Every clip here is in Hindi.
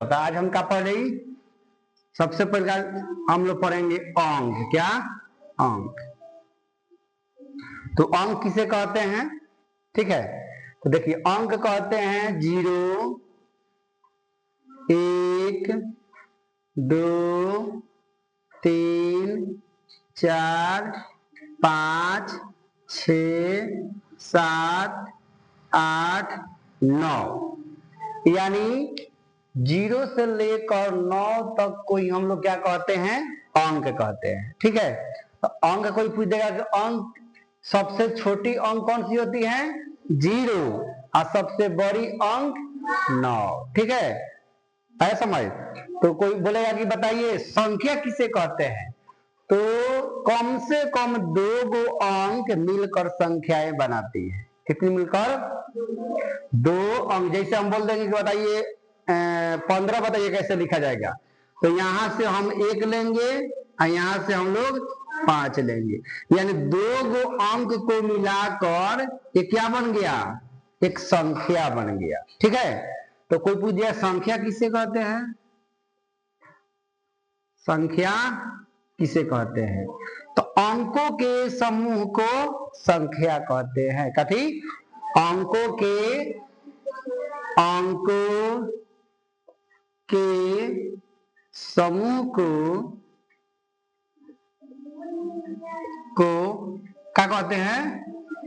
तो आज हम क्या पढ़ रही, सबसे पहले हम लोग पढ़ेंगे अंक। क्या अंक? तो अंक किसे कहते हैं? ठीक है, तो देखिए अंक कहते हैं 0, 1, 2, 3, 4, 5, 6, 7, 8, 9, यानी 0 से लेकर 9 तक कोई हम लोग क्या कहते हैं? अंक कहते हैं। ठीक है, तो अंक कोई पूछ देगा कि अंक सबसे छोटी अंक कौन सी होती है? 0, और सबसे बड़ी अंक 9। ठीक है, ऐसा समझ। तो कोई बोलेगा कि बताइए संख्या किसे कहते हैं? तो कम से कम 2 गो अंक मिलकर संख्याएं बनाती है। कितनी मिलकर? 2 अंक। जैसे हम बोल देंगे कि बताइए 15 बताइए कैसे लिखा जाएगा, तो यहां से हम 1 लेंगे और यहां से हम लोग 5 लेंगे, यानी 2 गो अंक को मिलाकर ये क्या बन गया? एक संख्या बन गया। ठीक है, तो कोई पूछ दिया संख्या किसे कहते हैं? संख्या किसे कहते हैं? तो अंकों के समूह को संख्या कहते हैं। कथी? अंकों के समूह को क्या कहते हैं?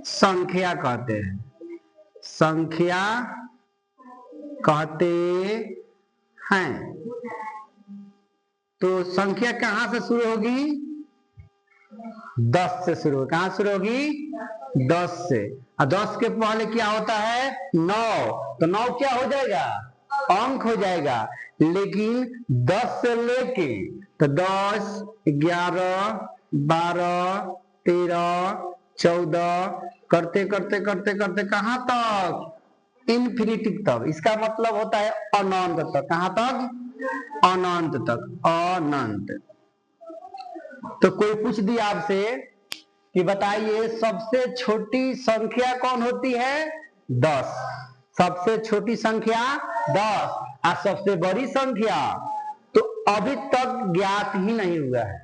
संख्या कहते हैं। संख्या कहते हैं। तो संख्या कहां से शुरू होगी? 10 से शुरू होगी। कहां शुरू होगी? 10 से। और 10 के पहले क्या होता है? 9। तो 9 क्या हो जाएगा? अंक हो जाएगा। लेकिन 10 से लेके तो 10, 11, 12, 13, 14 करते करते करते करते कहां तक? इन्फिनिटी तक। इसका मतलब होता है अनंत तक। कहां तक? अनंत तक। अनंत। तो कोई पूछ दिया आपसे कि बताइए सबसे छोटी संख्या कौन होती है? 10। सबसे छोटी संख्या 10, और सबसे बड़ी संख्या तो अभी तक ज्ञात ही नहीं हुआ है,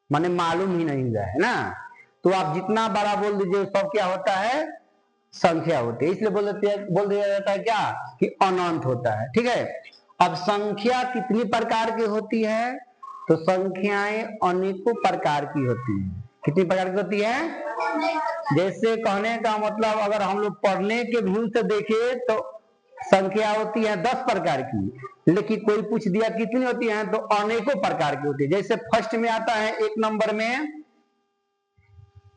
माने मालूम ही नहीं हुआ है ना। तो आप जितना बड़ा बोल दीजिए सब क्या होता है? संख्या होती है। इसलिए बोल दिया जाता है क्या? कि अनंत होता है। ठीक है, अब संख्या कितनी प्रकार की होती है? तो संख्याएं अनेकों प्रकार की होती है। कितनी प्रकार की होती है? जैसे कहने का मतलब अगर हम लोग पढ़ने के व्यू से देखें तो संख्या होती है 10 प्रकार की, लेकिन कोई पूछ दिया कितनी होती है, तो अनेकों प्रकार की होती है। जैसे फर्स्ट में आता है 1 नंबर में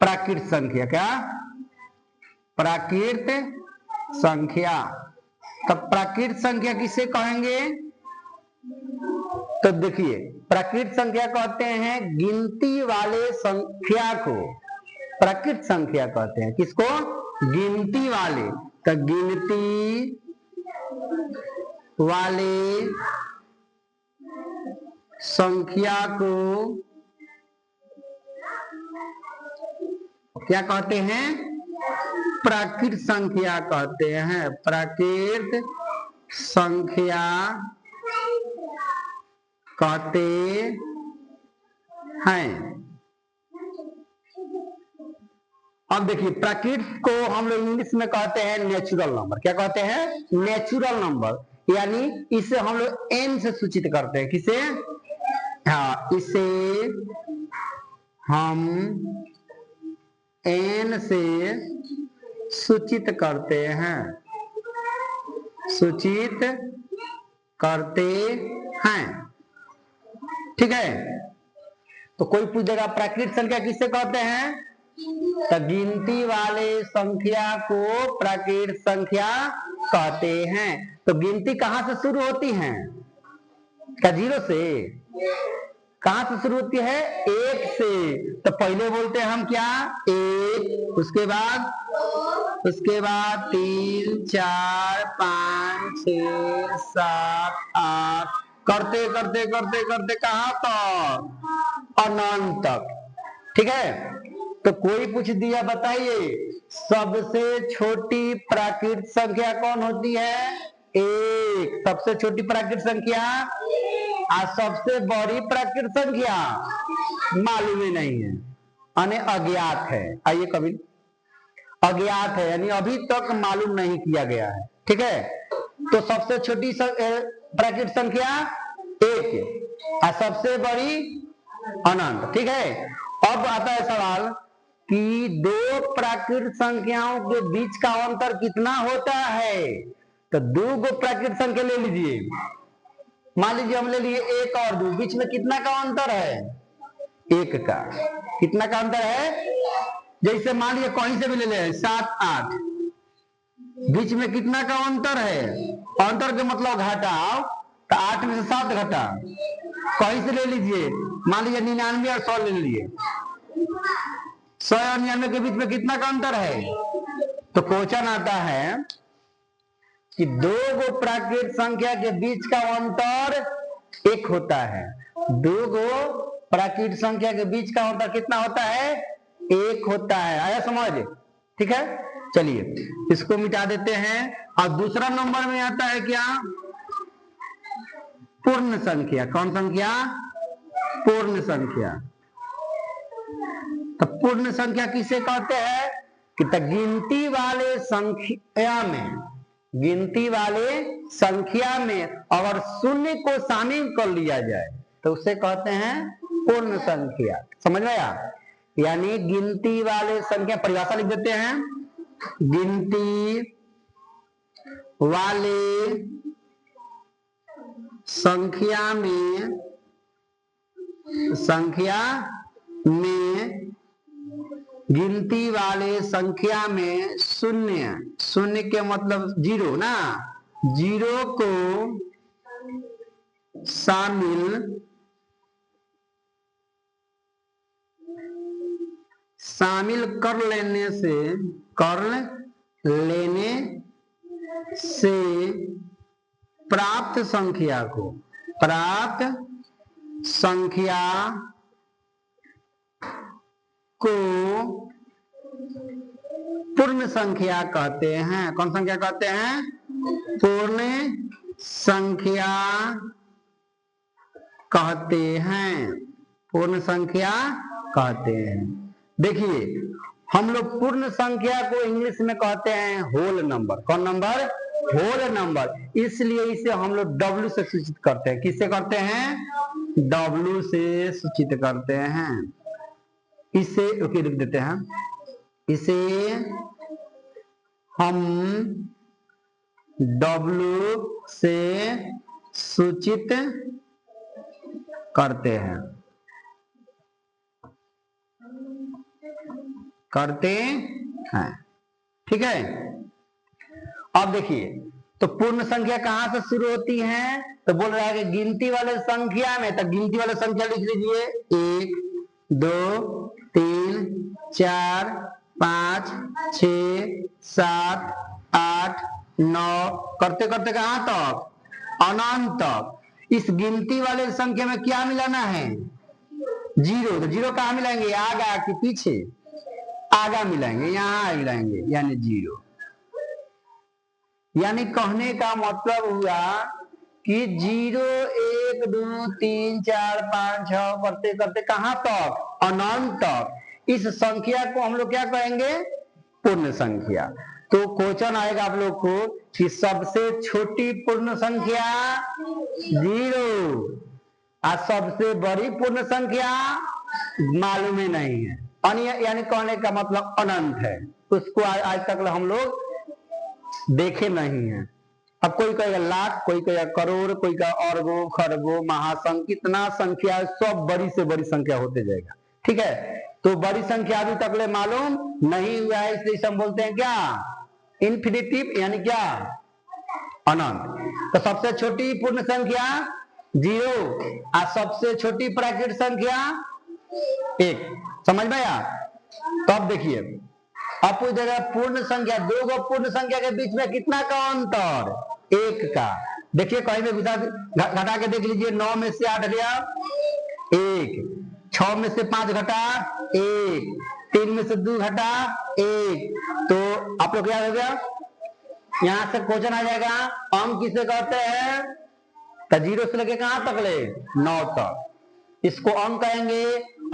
प्राकृत संख्या। क्या? प्राकृत संख्या। तब प्राकृत संख्या किसे कहेंगे? तो देखिए प्राकृत संख्या कहते हैं गिनती वाले संख्या को प्राकृत संख्या कहते हैं। किसको? गिनती वाले। तो गिनती वाले संख्या को क्या कहते हैं? प्राकृत संख्या कहते हैं। प्राकृत संख्या कहते हैं। अब देखिए प्राकृत को हम लोग इंग्लिश में कहते हैं नेचुरल नंबर। क्या कहते हैं? नेचुरल नंबर, यानी इसे हम लोग n से सूचित करते हैं। किसे? हाँ, इसे हम n से सूचित करते हैं। सूचित करते हैं। ठीक है, तो कोई पूछ देगा प्राकृत संख्या किसे कहते हैं? तो गिनती वाले संख्या को प्राकृत संख्या कहते हैं। तो गिनती कहां से शुरू होती है? क्या 0 से? कहां से शुरू होती है? 1 से। तो पहले बोलते हैं हम क्या? 1, उसके बाद 3, 4, 5, 6, 7, 8 करते करते करते करते कहां तक? अनंत तक। ठीक है, तो कोई पूछ दिया बताइए सबसे छोटी प्राकृत संख्या कौन होती है? 1। सबसे छोटी प्राकृत संख्या और सबसे बड़ी प्राकृत संख्या मालूम ही नहीं है, यानी अज्ञात है। आइए कभी अज्ञात है यानी अभी तक मालूम नहीं किया गया है, ठीक है। तो सबसे छोटी प्राकृत संख्या 1 और सबसे बड़ी अनंत, ठीक है। अब आता है सवाल कि दो प्राकृत संख्याओं के बीच का अंतर कितना होता है। तो दो गो प्राकृत संख्या ले लीजिए, मान लीजिए हम ले लिए 1 और 2, बीच में कितना का अंतर है, 1 का। कितना का अंतर है, जैसे मान लीजिए कहीं से भी ले ले 7 8, बीच में कितना का अंतर है, अंतर के मतलब घटाओ, तो 8 में से 7 घटा, कहीं से ले लीजिए, मान लीजिए 99 और 100 ले लीजिए, 100 और 99 के बीच में कितना का अंतर है। तो क्वेश्चन आता है कि दो गो प्राकृत संख्या के बीच का अंतर 1 होता है। दो गो प्राकृत संख्या के बीच का अंतर कितना होता है, 1 होता है। आया समझ, ठीक है। चलिए इसको मिटा देते हैं। और दूसरा नंबर में आता है क्या, पूर्ण संख्या। कौन संख्या, पूर्ण संख्या। तो पूर्ण संख्या किसे कहते हैं कि गिनती वाले संख्या में, गिनती वाले संख्या में अगर शून्य को शामिल कर लिया जाए तो उसे कहते हैं पूर्ण संख्या। समझ में आया, यानी गिनती वाले संख्या, परिभाषा लिख देते हैं, गिनती वाले संख्या में गिनती वाले संख्या में शून्य, शून्य के मतलब 0 ना, 0 को शामिल कर लेने से प्राप्त संख्या को पूर्ण संख्या कहते हैं। कौन संख्या कहते हैं, पूर्ण संख्या कहते हैं, पूर्ण संख्या कहते हैं। देखिए हम लोग पूर्ण संख्या को इंग्लिश में कहते हैं होल नंबर। कौन नंबर, होल नंबर। इसलिए इसे हम लोग W से सूचित करते हैं। किससे करते हैं, W से सूचित करते हैं। इसे ओके लिख देते हैं, इसे हम W से सूचित करते हैं, ठीक है। अब देखिए तो पूर्ण संख्या कहां से शुरू होती है, तो बोल रहा है कि गिनती वाले संख्या में। तो गिनती वाले संख्या लिख लीजिए, 1 2 3 4 5 6 7 8 9, करते करते कहां तक, अनंत तक। इस गिनती वाले संख्या में क्या मिलाना है, 0। तो 0 कहां मिलाएंगे, आगा कि पीछे, आगा मिलाएंगे, यहां मिलाएंगे, यानी 0। यानी कहने का मतलब हुआ कि 0 1 2 3 4 5 6 करते करते कहां तक, अनंत तक। इस संख्या को हम लोग क्या कहेंगे, पूर्ण संख्या। तो क्वेश्चन आएगा आप लोग को कि सबसे छोटी पूर्ण संख्या 0 और सबसे बड़ी पूर्ण संख्या मालूम ही नहीं है, यानी कहने का मतलब अनंत है। उसको आज तक हम लोग देखे नहीं है। अब कोई कहेगा लाख, कोई कहेगा करोड़, कोई का अरबों खरबों महासंख्या, कितना संख्या, सब बड़ी से बड़ी संख्या होते जाएगा, ठीक है। तो बड़ी संख्या अभी तक ले मालूम नहीं हुआ है, इसलिए हम बोलते हैं क्या, इन्फिनिटिव, यानी क्या, अनंत। तो सबसे छोटी पूर्ण संख्या 0 और सबसे छोटी प्राकृत संख्या 1। समझ में आया। तो अब देखिए, अब पूछ देगा पूर्ण संख्या, दो गो पूर्ण संख्या के बीच में कितना का अंतर, 1 का। देखिए कहीं में घटा के देख लीजिए, 9 में से 8 गया 1, 6 में से 5 घटा 1, 3 में से 2 घटा 1, तो आप लोग क्या हो गया यहां से क्वेश्चन आ जाएगा अंक किसे कहते हैं, तो 0 से लेके कहां तक ले, 9 तक, इसको अंक कहेंगे।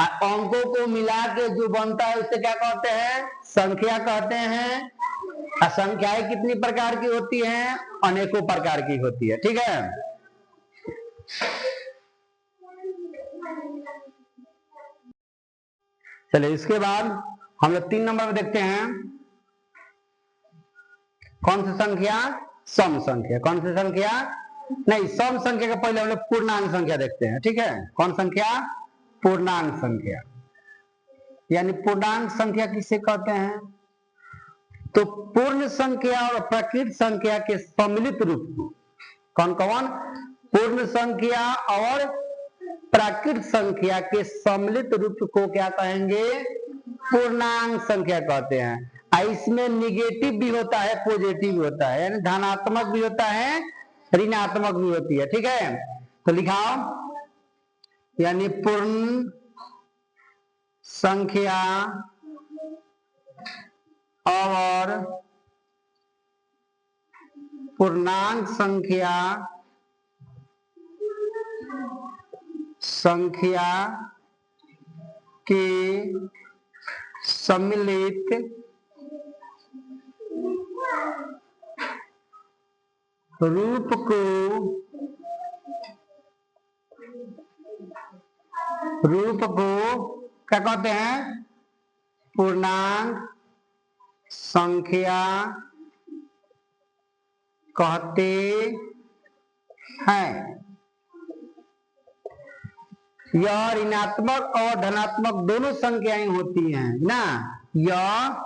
अंकों को मिला के जो बनता है उसे क्या कहते हैं, संख्या कहते हैं। संख्याएं कितनी प्रकार की होती हैं, अनेकों प्रकार की होती है, ठीक है। चलिए इसके बाद हम लोग 3 नंबर में देखते हैं कौन सी संख्या, सम संख्या। कौन सी संख्या, नहीं सम संख्या का पहले हम लोग पूर्णांक संख्या देखते हैं, ठीक है। कौन संख्या, पूर्णांक संख्या। यानी पूर्णांक संख्या किसे कहते हैं, तो पूर्ण संख्या और प्रकृत संख्या के सम्मिलित रूप को, कौन कौन, पूर्ण संख्या और प्राकृत संख्या के सम्मिलित रूप को क्या कहेंगे, पूर्णांक संख्या कहते हैं। इसमें निगेटिव भी होता है, पॉजिटिव भी होता है, यानी धनात्मक भी होता है, ऋणात्मक भी होती है, ठीक है। तो लिखाओ, यानी पूर्ण संख्या और पूर्णांक संख्या के सम्मिलित रूप को क्या कहते हैं, पूर्णांक संख्या कहते हैं। यह ऋणात्मक और धनात्मक दोनों संख्याएं होती हैं ना, यह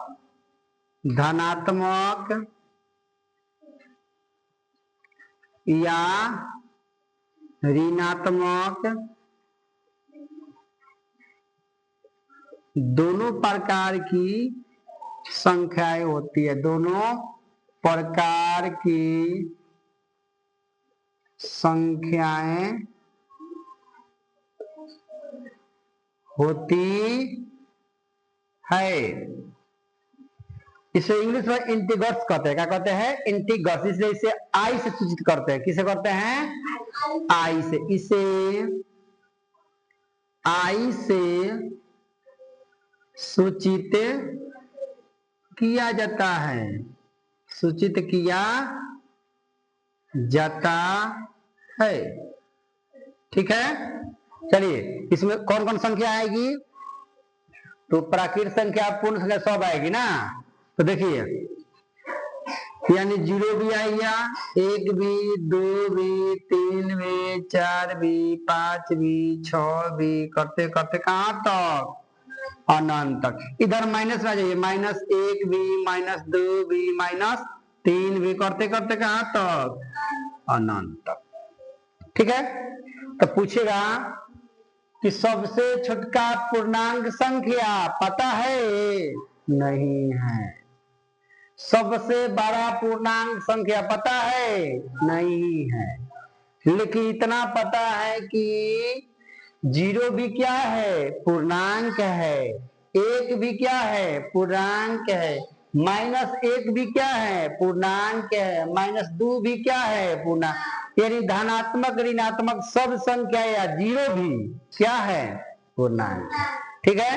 धनात्मक या ऋणात्मक दोनों प्रकार की संख्याएं होती है, दोनों प्रकार की संख्याएं होती है। इसे इंग्लिश में इंटीग्रल्स कहते हैं, क्या कहते हैं, इंटीग्रल्स। इसलिए इसे आई से सूचित करते हैं, किसे करते हैं, आई से। इसे आई से सूचित किया जाता है, सूचित किया जाता है, ठीक है। चलिए इसमें कौन कौन संख्या आएगी, तो प्राकृत संख्या, पूर्ण संख्या सब आएगी ना। तो देखिए यानी 0 भी आएगा, 1 भी, 2 भी, 3 भी, 4 भी, 5 भी, 6 भी, करते करते कहां तक, अनंत तक। इधर माइनस में आ जाइए, -1 भी, -2 भी, -3 भी, करते करते कहां तक, अनंत तक, ठीक है। तो पूछेगा कि सबसे छोटका पूर्णांक संख्या पता है, नहीं है। सबसे बड़ा पूर्णांक संख्या पता है, नहीं है। लेकिन इतना पता है कि 0 भी क्या है, पूर्णांक है, 1 भी क्या है, पूर्णांक है, -1 भी क्या है, पूर्णांक है, -2 भी क्या है, पूर्णांक। यानी धनात्मक ऋणात्मक सब संख्या या 0 भी क्या है, पूर्णांक, ठीक है।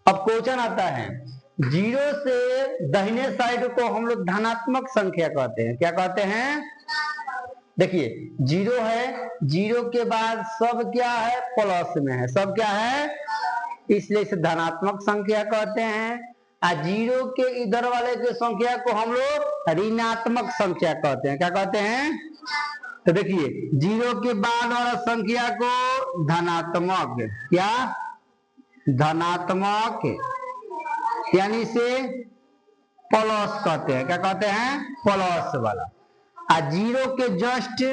अब क्वेश्चन आता है, 0 से दाहिने साइड को हम लोग धनात्मक संख्या कहते हैं, क्या कहते हैं, देखिए 0 है, 0 के बाद सब क्या है, प्लस में है, सब क्या है, इसलिए इसे धनात्मक संख्या कहते हैं। 0 के इधर वाले के संख्या को हम लोग ऋणात्मक संख्या कहते हैं, क्या कहते हैं। तो देखिए 0 के बाद वाला संख्या को धनात्मक, क्या, धनात्मक, यानी इसे प्लस कहते हैं, क्या कहते हैं, प्लस वाला। 0 के जस्ट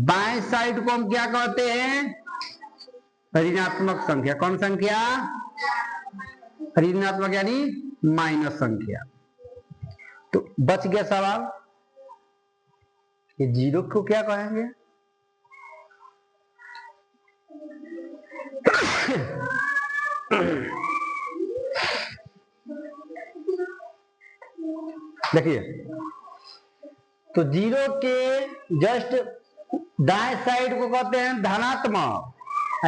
बाएं साइड को हम क्या कहते हैं, ऋणात्मक संख्या। कौन संख्या, ऋणात्मक यानी माइनस संख्या। तो बच गया सवाल, ये 0 को क्या कहेंगे, देखिए तो जीरो के जस्ट दाएं साइड को कहते हैं धनात्मक,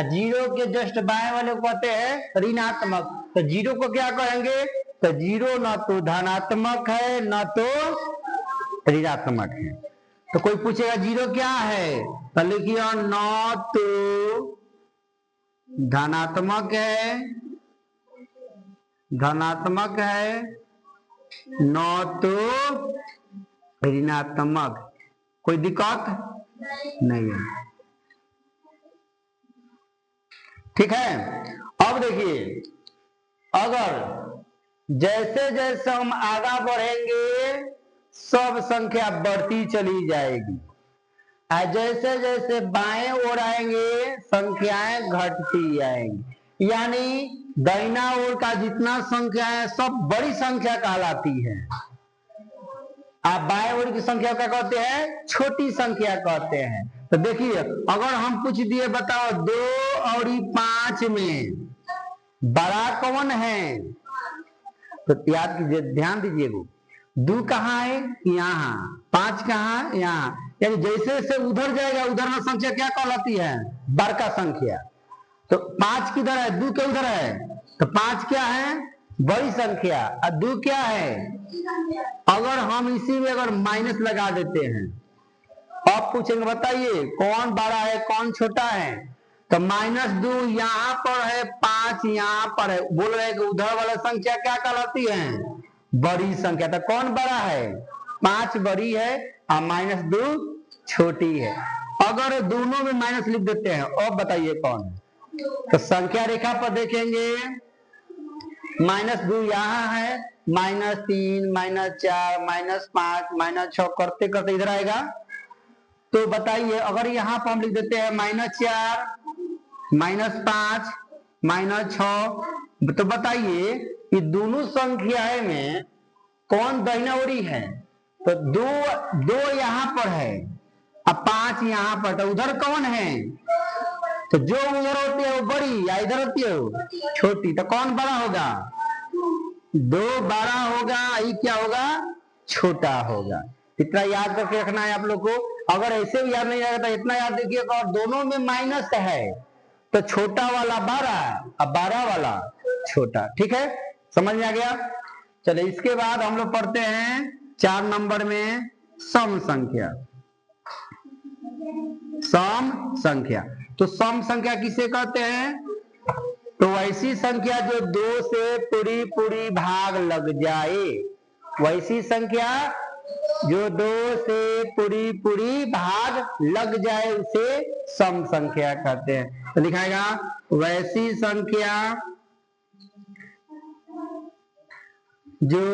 जीरो के जस्ट बाएं वाले को कहते हैं ऋणात्मक। तो जीरो को क्या कहेंगे? तो जीरो न तो धनात्मक है न तो ऋणात्मक है। तो कोई पूछेगा जीरो क्या है, तो लिखिए न तो धनात्मक है न तो ऋणात्मक। कोई दिक्कत नहीं है, ठीक है। अब देखिए, अगर जैसे जैसे हम आगे बढ़ेंगे सब संख्या बढ़ती चली जाएगी, और जैसे जैसे बाएं ओर आएंगे संख्याएं घटती आएंगी। यानी दाहिना ओर का जितना संख्या है सब बड़ी संख्या कहलाती है, आप बाएं ओर की संख्या क्या कहते हैं? छोटी संख्या कहते हैं। तो देखिए, अगर हम पूछ दिए बताओ 2 और 5 में बड़ा कौन है, तो याद कीजिए, ध्यान दीजिएगा, 2 कहाँ है? यहाँ। 5 कहाँ? यहाँ। यानी जैसे जैसे उधर जाएगा उधर में संख्या क्या कहलाती है? बड़का संख्या। तो 5 किधर है? 2 के उधर है, तो 5 क्या है? बड़ी संख्या। और 2 क्या है? अगर हम इसी में अगर माइनस लगा देते हैं, अब पूछेंगे बताइए कौन बड़ा है कौन छोटा है, तो -2 यहाँ पर है, 5 यहाँ पर है। बोल रहे हैं कि उधर वाला संख्या क्या कहलाती है? बड़ी संख्या। तो कौन बड़ा है? 5 बड़ी है और -2 छोटी है। अगर दोनों में माइनस लिख देते हैं, अब बताइए कौन है? तो संख्या रेखा पर देखेंगे, -2 यहाँ है, -3, -4, -5, -6 करते करते इधर आएगा। तो बताइए, अगर यहाँ पर हम लिख देते हैं -4, -5, -6, तो बताइए कि दोनों संख्याएं में कौन दाहिना ओरी है? तो 2 यहाँ पर है और 5 यहाँ पर, तो उधर कौन है? तो जो उधर होती है वो बड़ी या इधर होती है वो छोटी। तो कौन बड़ा होगा? 2 बड़ा होगा, ये क्या होगा? छोटा होगा। इतना याद करके रखना है आप लोग को। अगर ऐसे भी याद नहीं आएगा तो इतना याद देखिएगा, और दोनों में माइनस है तो छोटा वाला बड़ा और बड़ा वाला छोटा। ठीक है, समझ में आ गया? चलिए, इसके बाद हम लोग पढ़ते हैं 4 नंबर में सम संख्या। सम संख्या, तो सम संख्या किसे कहते हैं? तो वैसी संख्या जो 2 से पूरी पूरी भाग लग जाए, वैसी संख्या जो 2 से पूरी पूरी भाग लग जाए उसे सम संख्या कहते हैं। तो लिखाएगा, वैसी संख्या जो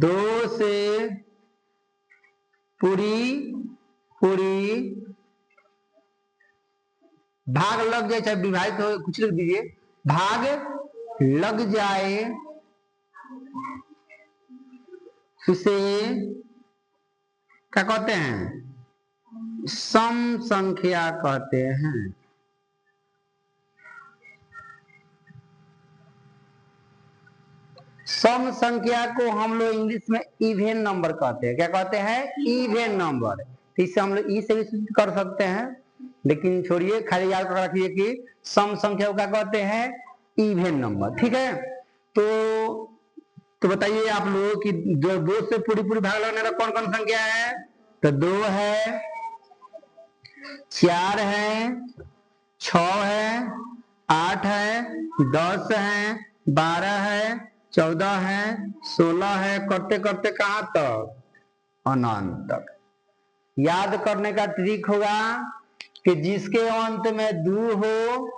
2 से पूरी पूरी भाग लग जाए, चाहे विभाजित हो, कुछ लिख दीजिए, भाग लग जाए उसे क्या कहते हैं? सम संख्या कहते हैं। सम संख्या को हम लोग इंग्लिश में इवेन नंबर कहते हैं। क्या कहते हैं? Even number. तो इससे हम लोग ई से भी सिद्ध कर सकते हैं, लेकिन छोड़िए, खाली याद रखिए कि सम संख्या को क्या कहते हैं? Even number. ठीक है, तो बताइए आप लोग कि जो 2 से पूरी पूरी भाग लगने वाला कौन कौन संख्या है? तो 2 है, 4 है, 6 है, 8 है, 10 है, 12 है, 14 है, 16 है, करते करते कहां तक? अनंत तक। याद करने का ट्रिक होगा कि जिसके अंत में 2 हो,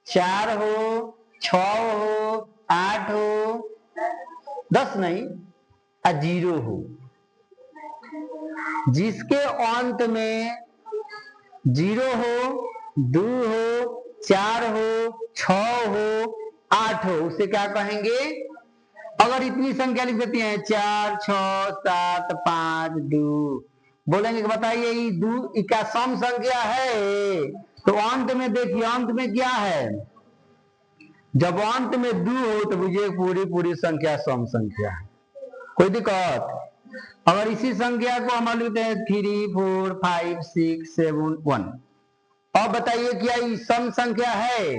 4 हो, 6 हो, 8 हो, 10 नहीं, 0 हो। जिसके अंत में 0 हो, 2 हो, 4 हो, 6 हो, 8 हो, उसे क्या कहेंगे? अगर इतनी संख्या लिख देती हैं, 4, 6, 7, 5, 2, बोलेंगे कि बताइए ये 2 क्या सम संख्या है? तो अंत में देखिए, अंत में क्या है? जब अंत में 2 हो तो बुझिए पूरी पूरी संख्या सम संख्या है। कोई दिक्कत? अगर इसी संख्या को हम लिखते हैं 3 4 5 6 7 1, अब बताइए क्या ये सम संख्या है?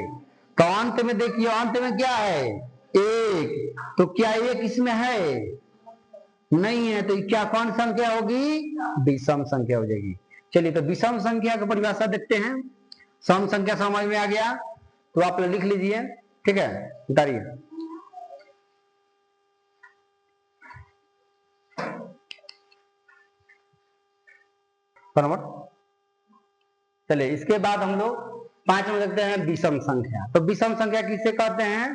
तो अंत में देखिए, अंत में क्या है? एक। तो क्या एक इसमें है? नहीं है। तो क्या कौन संख्या होगी? विषम संख्या हो जाएगी। चलिए तो विषम संख्या की परिभाषा देखते हैं। सम संख्या समझ में आ गया तो आप लिख लीजिए, ठीक है, उतारिए। बराबर। चलिए इसके बाद हम लोग 5 में देखते हैं विषम संख्या। तो विषम संख्या किसे कहते हैं?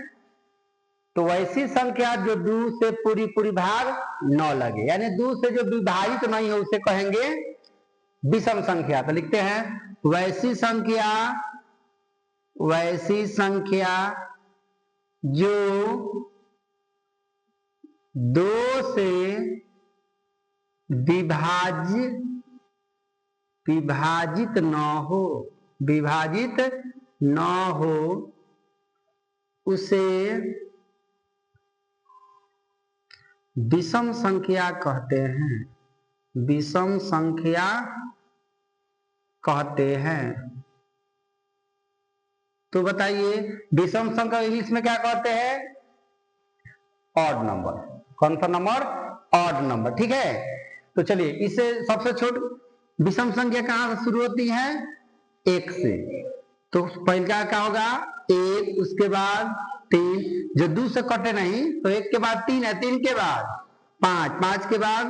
तो वैसी संख्या जो 2 से पूरी भाग न लगे, यानी 2 से जो विभाजित नहीं हो उसे कहेंगे विषम संख्या। तो लिखते हैं वैसी संख्या जो 2 से विभाजित न हो उसे विषम संख्या कहते हैं। विषम संख्या कहते हैं। तो बताइए विषम संख्या इंग्लिश में क्या कहते हैं? Odd number. कौन सा नंबर? ऑड नंबर, ठीक है। तो चलिए इससे सबसे छोटी विषम संख्या कहां से शुरू होती है? 1 से। तो पहला क्या होगा? 1, उसके बाद 3, जो 2 से कटे नहीं, तो 1 के बाद 3 है, 3 के बाद 5, 5 के बाद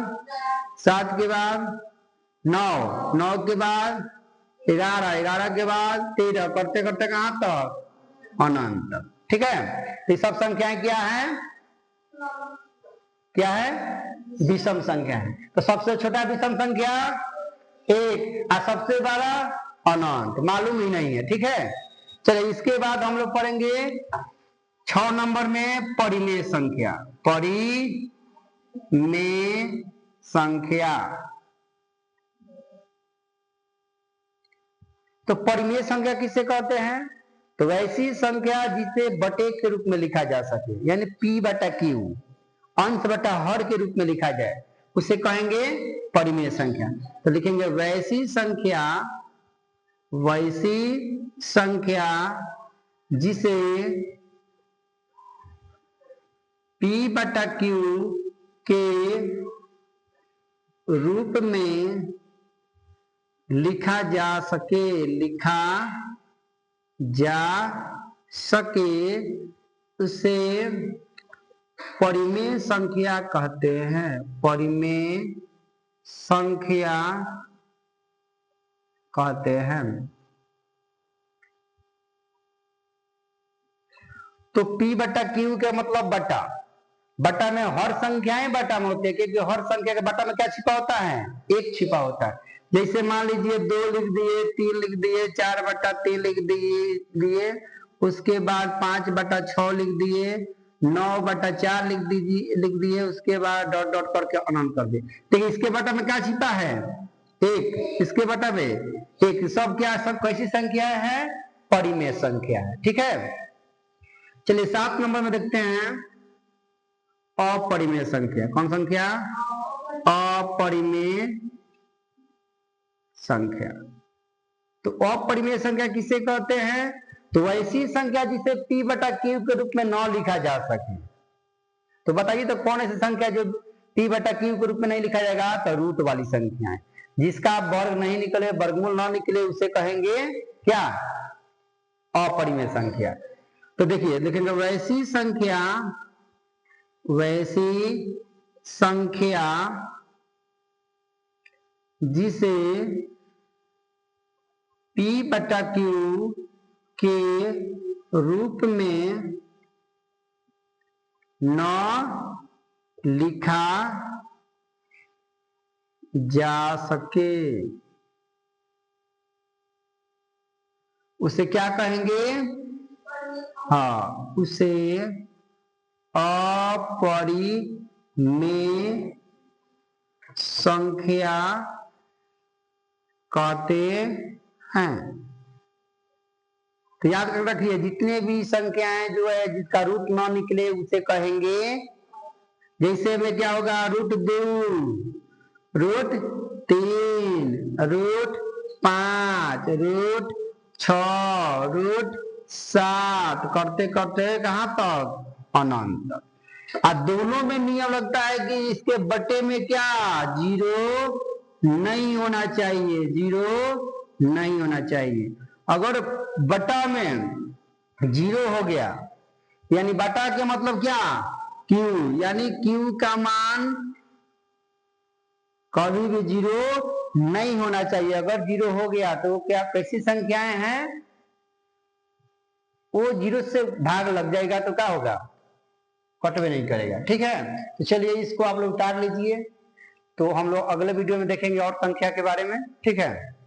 7 के बाद 9, 9 के बाद 11, 11 के बाद 13, करते करते कहां तक? अनंत, ठीक है। तो सब संख्याएं क्या है? क्या है? विषम संख्या है। तो सबसे छोटा विषम संख्या 1 और सबसे बड़ा अनंत, मालूम ही नहीं है, ठीक है। चलिए इसके बाद हम लोग पढ़ेंगे 6 नंबर में परिमेय संख्या। परिमेय संख्या। तो परिमेय संख्या किसे कहते हैं? तो वैसी संख्या जिसे बटे के रूप में लिखा जा सके, यानी P बटा Q, अंश बटा हर के रूप में लिखा जाए, उसे कहेंगे परिमेय संख्या। तो लिखेंगे वैसी संख्या जिसे P बटा Q के रूप में लिखा जा सके उसे परिमेय संख्या कहते हैं। परिमेय संख्या कहते हैं। तो P बटा Q का मतलब बटा में हर संख्याएं बटा में होती है, क्योंकि हर संख्या के बटा में क्या छिपा होता है? 1 छिपा होता है। जैसे मान लीजिए 2 लिख दिए, 3 लिख दिए, 4 बटा 3 लिख दिए, उसके बाद 5 बटा 6 लिख दिए, 9 बटा 4 लिख दिए, उसके बाद डॉट डॉट करके अनंत कर दिए। देखिए इसके बटा में क्या छिपा है? 1। इसके बटा में 1। सब क्या, सब कैसी संख्या है? परिमेय संख्या है, ठीक है। चलिए 7 नंबर में देखते हैं अपरिमेय संख्या। कौन संख्या? अपरिमेय संख्या। तो अपरिमेय संख्या किसे कहते हैं? तो वैसी संख्या जिसे P बटा Q के रूप में न लिखा जा सके। तो बताइए तो कौन ऐसी संख्या जो P बटा Q के रूप में नहीं लिखा जाएगा? तो रूट वाली संख्या है, जिसका वर्ग नहीं निकले, वर्गमूल ना निकले, उसे कहेंगे क्या? अपरिमेय संख्या। तो देखिए देखेंगे वैसी संख्या जिसे P बटा Q के रूप में न लिखा जा सके उसे क्या कहेंगे? हाँ, उसे अपरिमेय संख्या कहते हैं। तो याद रखिए जितने भी संख्याएं जो है जिसका रूट ना निकले उसे कहेंगे। जैसे में क्या होगा? √2, रूट 3, रूट 5, रूट 6, रूट 7 करते करते कहां तक? अनंत तक। और दोनों में नियम लगता है कि इसके बटे में क्या जीरो नहीं होना चाहिए, जीरो नहीं होना चाहिए। अगर बटा में जीरो हो गया यानी बटा के मतलब क्या Q, यानी Q का मान कभी भी जीरो नहीं होना चाहिए। अगर जीरो हो गया तो क्या कैसी संख्याएं हैं, वो जीरो से भाग लग जाएगा तो क्या होगा? कटवे नहीं करेगा। ठीक है, तो चलिए इसको आप लोग उतार लीजिए। तो हम लोग अगले वीडियो में देखेंगे और संख्या के बारे में। ठीक है।